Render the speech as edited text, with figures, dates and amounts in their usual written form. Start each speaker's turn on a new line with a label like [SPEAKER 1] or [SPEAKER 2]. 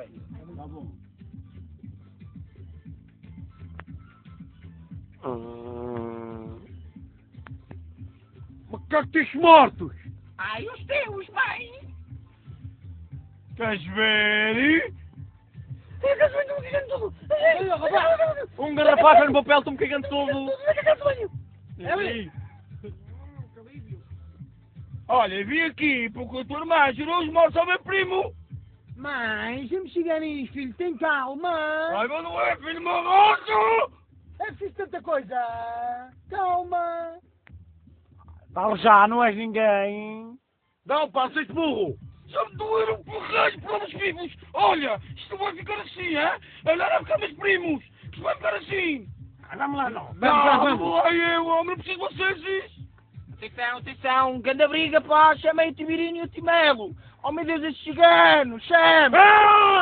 [SPEAKER 1] Tá bom.
[SPEAKER 2] Macacos mortos!
[SPEAKER 3] Ai, os teus, mãe!
[SPEAKER 2] Queres ver? Um garrafacho no papel, estou-me cagando todo!
[SPEAKER 1] Eli!
[SPEAKER 2] Olha, vim aqui porque a tua irmã jurou os mortos ao meu primo!
[SPEAKER 1] Mãe, já me chega nisso, filho, tem calma!
[SPEAKER 2] Ai, mas não é, filho morroso!
[SPEAKER 1] É preciso tanta coisa! Calma!
[SPEAKER 4] Fala já, não és ninguém.
[SPEAKER 2] Não, pá, seis burro! Já me doeram porreios por ovos vivos! Olha, isto vai ficar assim, hã? Olha, não ficar meus primos! Isto vai ficar assim!
[SPEAKER 4] Vamos lá, não.
[SPEAKER 2] Não, vou lá eu, homem, não preciso de vocês!
[SPEAKER 3] Atenção, grande briga, pá, chamei o Tibirinho e o Timelo! Oh meu Deus, esses ciganos, chama!
[SPEAKER 2] Ah!